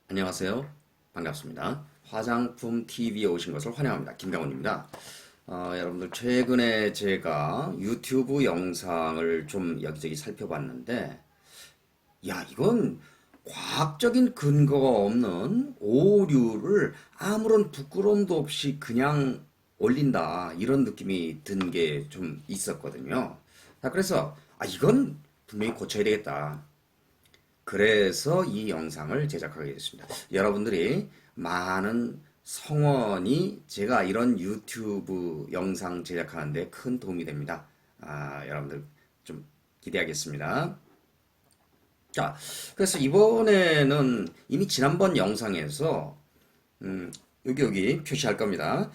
안녕하세요. 반갑습니다. 화장품 TV에 오신 것을 환영합니다. 김강훈입니다. 여러분들 최근에 제가 유튜브 영상을 좀 여기저기 살펴봤는데, 야, 이건 과학적인 근거가 없는 오류를 아무런 부끄러움도 없이 그냥 올린다. 이런 느낌이 든 게 좀 있었거든요. 자, 그래서, 이건 분명히 고쳐야 되겠다. 그래서 이 영상을 제작하게 됐습니다. 여러분들이 많은 성원이 제가 이런 유튜브 영상 제작하는데 큰 도움이 됩니다. 여러분들 좀 기대하겠습니다. 자, 그래서 이번에는 이미 지난번 영상에서 음, 여기 표시할 겁니다.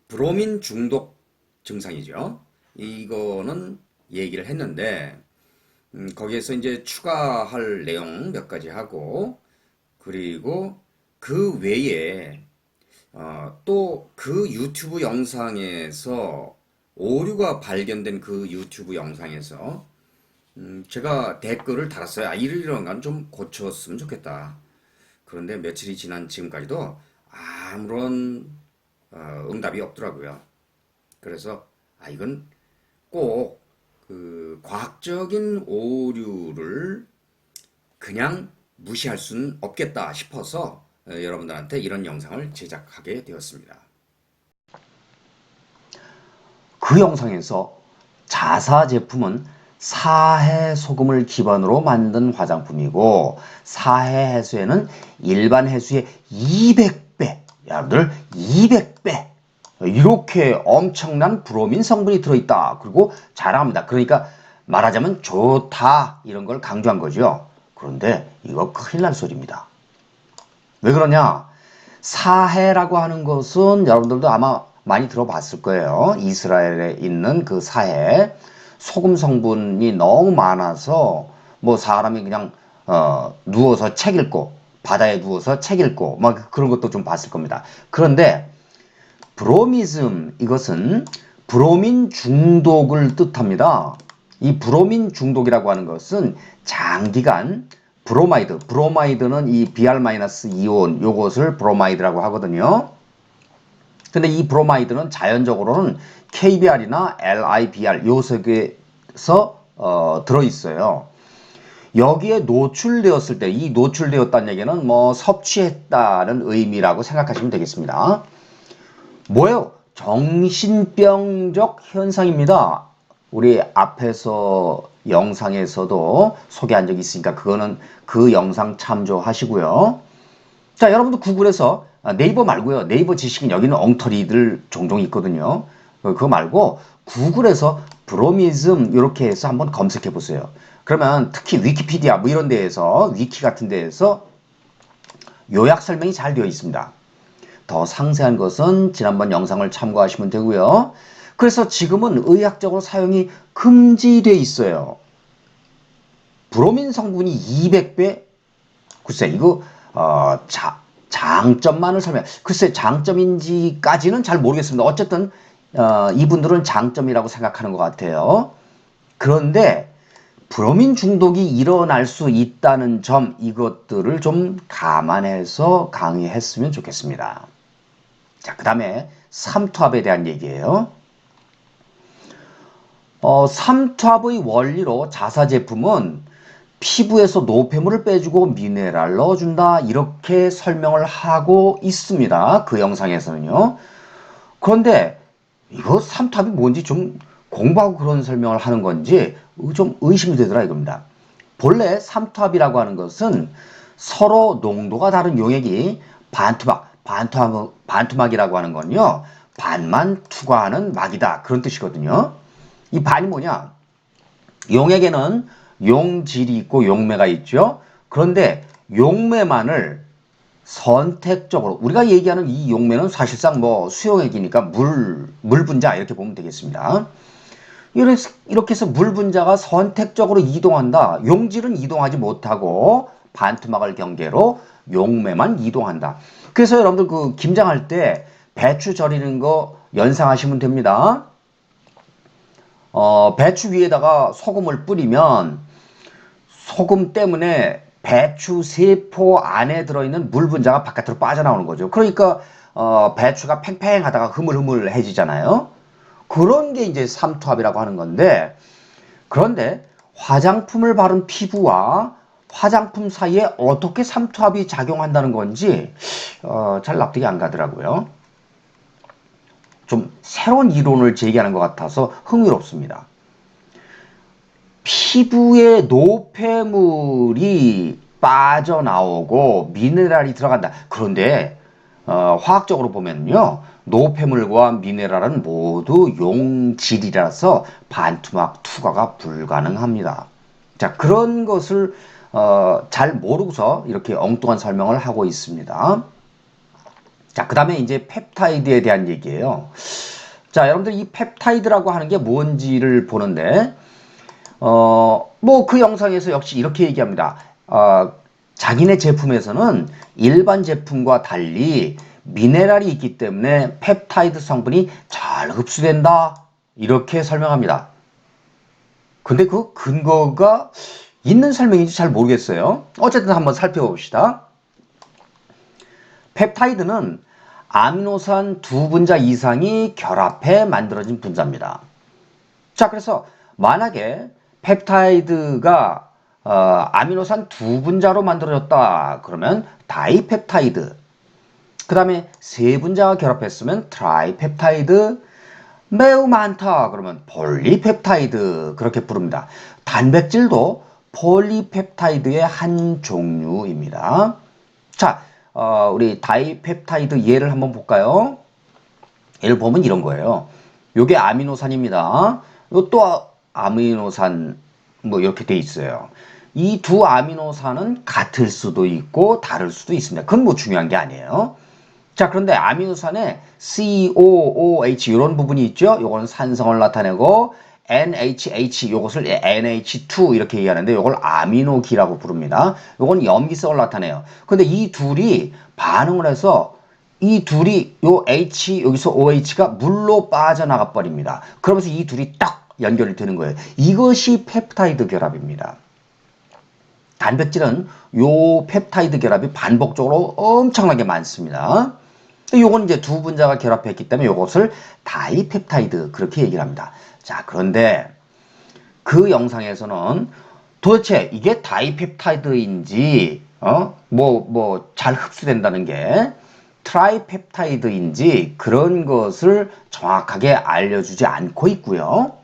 브로민 중독 증상이죠. 이거는 얘기를 했는데 거기에서 이제 추가할 내용 몇 가지 하고, 그리고 그 외에, 또 그 유튜브 영상에서 오류가 발견된 그 유튜브 영상에서, 제가 댓글을 달았어요. 이런 건 좀 고쳤으면 좋겠다. 그런데 며칠이 지난 지금까지도 아무런 응답이 없더라고요. 그래서, 이건 꼭 그 과학적인 오류를 그냥 무시할 수는 없겠다 싶어서 여러분들한테 이런 영상을 제작하게 되었습니다. 그 영상에서 자사 제품은 사해 소금을 기반으로 만든 화장품이고 사해 해수에는 일반 해수의 200배, 여러분들 200배 이렇게 엄청난 브로민 성분이 들어있다. 그리고 자랑합니다. 그러니까 말하자면 좋다 이런 걸 강조한 거죠. 그런데 이거 큰일 날 소리입니다. 왜 그러냐? 사해라고 하는 것은 여러분들도 아마 많이 들어봤을 거예요. 이스라엘에 있는 그 사해. 소금 성분이 너무 많아서 뭐 사람이 그냥 누워서 책 읽고 바다에 누워서 책 읽고 막 그런 것도 좀 봤을 겁니다. 그런데 브로미즘 이것은 브로민 중독을 뜻합니다. 이 브로민 중독이라고 하는 것은 장기간 브로마이드는 이 Br-이온 요것을 브로마이드라고 하거든요. 근데 이 브로마이드는 자연적으로는 KBr이나 LIBr 요 속에서 들어있어요. 여기에 노출되었을 때 이 노출되었다는 얘기는 뭐 섭취했다는 의미라고 생각하시면 되겠습니다. 뭐예요? 정신병적 현상입니다. 우리 앞에서 영상에서도 소개한 적이 있으니까 그거는 그 영상 참조하시고요. 자, 여러분도 구글에서 네이버 말고요. 네이버 지식인 여기는 엉터리들 종종 있거든요. 그거 말고 구글에서 브로미즘 이렇게 해서 한번 검색해 보세요. 그러면 특히 위키피디아 뭐 이런 데에서 위키 같은 데에서 요약 설명이 잘 되어 있습니다. 더 상세한 것은 지난번 영상을 참고하시면 되고요. 그래서 지금은 의학적으로 사용이 금지되어 있어요. 브로민 성분이 200배? 글쎄 이거 장점만을 설명. 글쎄 장점인지까지는 잘 모르겠습니다. 어쨌든 이분들은 장점이라고 생각하는 것 같아요. 그런데 브로민 중독이 일어날 수 있다는 점 이것들을 좀 감안해서 강의했으면 좋겠습니다. 자, 그 다음에 삼투압에 대한 얘기예요. 삼투압의 원리로 자사 제품은 피부에서 노폐물을 빼주고 미네랄 넣어준다 이렇게 설명을 하고 있습니다. 그 영상에서는요. 그런데 이거 삼투압이 뭔지 좀 공부하고 그런 설명을 하는 건지 좀 의심이 되더라 이겁니다. 본래 삼투압이라고 하는 것은 서로 농도가 다른 용액이 반투막이라고 하는 건요. 반만 투과하는 막이다. 그런 뜻이거든요. 이 반이 뭐냐? 용액에는 용질이 있고 용매가 있죠. 그런데 용매만을 선택적으로 우리가 얘기하는 이 용매는 사실상 뭐 수용액이니까 물 분자 이렇게 보면 되겠습니다. 이렇게 해서 물 분자가 선택적으로 이동한다. 용질은 이동하지 못하고 반투막을 경계로 용매만 이동한다. 그래서 여러분들 그 김장할 때 배추 절이는 거 연상하시면 됩니다. 배추 위에다가 소금을 뿌리면 소금 때문에 배추 세포 안에 들어있는 물 분자가 바깥으로 빠져나오는 거죠. 그러니까 배추가 팽팽하다가 흐물흐물해지잖아요. 그런 게 이제 삼투압이라고 하는 건데, 그런데 화장품을 바른 피부와 화장품 사이에 어떻게 삼투압이 작용한다는 건지 잘 납득이 안 가더라고요. 좀 새로운 이론을 제기하는 것 같아서 흥미롭습니다. 피부에 노폐물이 빠져나오고 미네랄이 들어간다. 그런데 화학적으로 보면요, 노폐물과 미네랄은 모두 용질이라서 반투막 투과가 불가능합니다. 자, 그런 것을 잘 모르고서 이렇게 엉뚱한 설명을 하고 있습니다. 자, 그 다음에 이제 펩타이드에 대한 얘기예요. 자, 여러분들 이 펩타이드라고 하는 게 뭔지를 보는데, 뭐 그 영상에서 역시 이렇게 얘기합니다. 자기네 제품에서는 일반 제품과 달리 미네랄이 있기 때문에 펩타이드 성분이 잘 흡수된다. 이렇게 설명합니다. 근데 그 근거가 있는 설명인지 잘 모르겠어요. 어쨌든 한번 살펴봅시다. 펩타이드는 아미노산 두 분자 이상이 결합해 만들어진 분자입니다. 자, 그래서 만약에 펩타이드가 아미노산 두 분자로 만들어졌다 그러면 다이펩타이드, 그 다음에 세 분자가 결합했으면 트라이펩타이드, 매우 많다 그러면 폴리펩타이드, 그렇게 부릅니다. 단백질도 폴리펩타이드의 한 종류입니다. 자, 우리 다이펩타이드 예를 한번 볼까요? 예를 보면 이런 거예요. 요게 아미노산입니다. 요또 아미노산 뭐 이렇게 돼 있어요. 이 두 아미노산은 같을 수도 있고 다를 수도 있습니다. 그건 뭐 중요한 게 아니에요. 자, 그런데 아미노산에 COOH 이런 부분이 있죠. 요거는 산성을 나타내고 NHH 요것을 NH2 이렇게 얘기하는데 요걸 아미노기라고 부릅니다. 요건 염기성을 나타내요. 근데 이 둘이 반응을 해서 이 둘이 요 H 여기서 OH가 물로 빠져나가 버립니다. 그러면서 이 둘이 딱 연결이 되는 거예요. 이것이 펩타이드 결합입니다. 단백질은 요 펩타이드 결합이 반복적으로 엄청나게 많습니다. 요건 이제 두 분자가 결합했기 때문에 요것을 다이펩타이드 그렇게 얘기를 합니다. 자, 그런데 그 영상에서는 도대체 이게 다이펩타이드인지 잘 흡수된다는 게 트라이펩타이드인지 그런 것을 정확하게 알려주지 않고 있고요.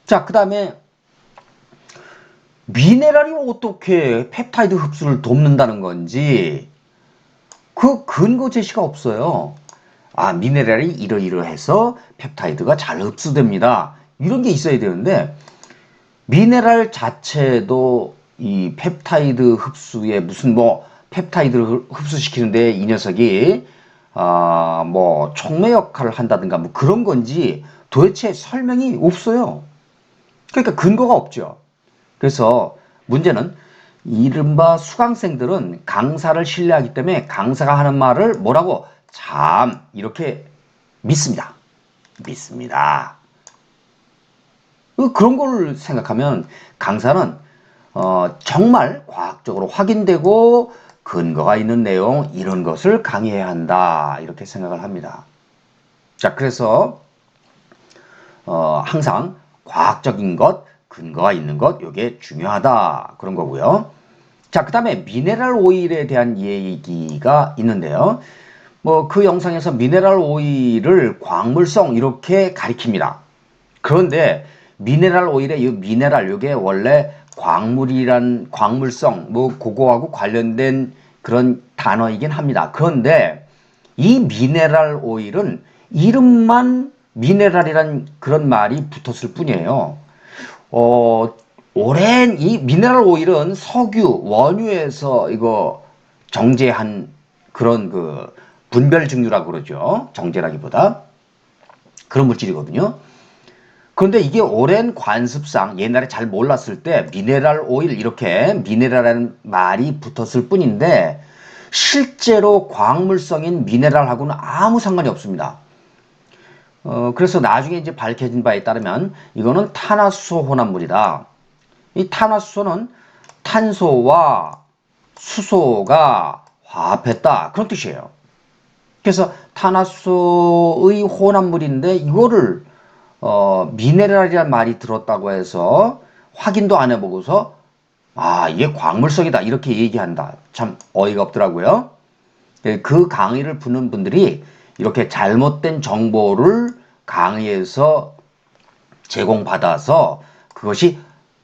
자, 그 다음에 미네랄이 어떻게 펩타이드 흡수를 돕는다는 건지 그 근거 제시가 없어요. 아, 미네랄이 이러이러해서 펩타이드가 잘 흡수됩니다. 이런 게 있어야 되는데 미네랄 자체도 이 펩타이드 흡수에 무슨 뭐 펩타이드를 흡수시키는데 이 녀석이 뭐 촉매 역할을 한다든가 뭐 그런 건지 도대체 설명이 없어요. 그러니까 근거가 없죠. 그래서 문제는 이른바 수강생들은 강사를 신뢰하기 때문에 강사가 하는 말을 뭐라고 참 이렇게 믿습니다. 믿습니다. 그런 걸 생각하면 강사는 정말 과학적으로 확인되고 근거가 있는 내용 이런 것을 강의해야 한다 이렇게 생각을 합니다. 자, 그래서 항상 과학적인 것, 근거가 있는 것 이게 중요하다 그런 거고요. 자, 그 다음에 미네랄 오일에 대한 얘기가 있는데요. 뭐 그 영상에서 미네랄 오일을 광물성 이렇게 가리킵니다. 그런데 미네랄 오일의 이 미네랄 이게 원래 광물이란 광물성 뭐 그거하고 관련된 그런 단어이긴 합니다. 그런데 이 미네랄 오일은 이름만 미네랄이란 그런 말이 붙었을 뿐이에요. 오랜 이 미네랄 오일은 석유, 원유에서 이거 정제한 그런 그 분별 증류라고 그러죠. 정제라기보다. 그런 물질이거든요. 그런데 이게 오랜 관습상 옛날에 잘 몰랐을 때 미네랄 오일 이렇게 미네랄이라는 말이 붙었을 뿐인데 실제로 광물성인 미네랄하고는 아무 상관이 없습니다. 그래서 나중에 이제 밝혀진 바에 따르면 이거는 탄화수소 혼합물이다. 이 탄화수소는 탄소와 수소가 화합했다. 그런 뜻이에요. 그래서 탄화수소의 혼합물인데 이거를 미네랄이라는 말이 들었다고 해서 확인도 안 해보고서 이게 광물성이다 이렇게 얘기한다. 참 어이가 없더라고요. 그 강의를 듣는 분들이 이렇게 잘못된 정보를 강의에서 제공받아서 그것이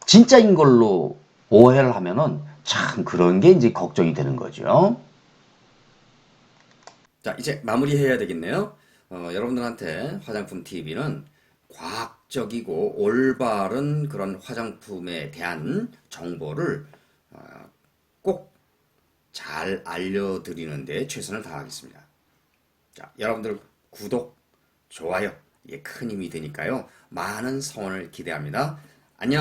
진짜인 걸로 오해를 하면은 참 그런 게 이제 걱정이 되는 거죠. 자, 이제 마무리해야 되겠네요. 여러분들한테 화장품 TV는 과학적이고 올바른 그런 화장품에 대한 정보를 꼭 잘 알려드리는데 최선을 다하겠습니다. 자, 여러분들 구독, 좋아요, 이게 큰 힘이 되니까요. 많은 성원을 기대합니다. 안녕!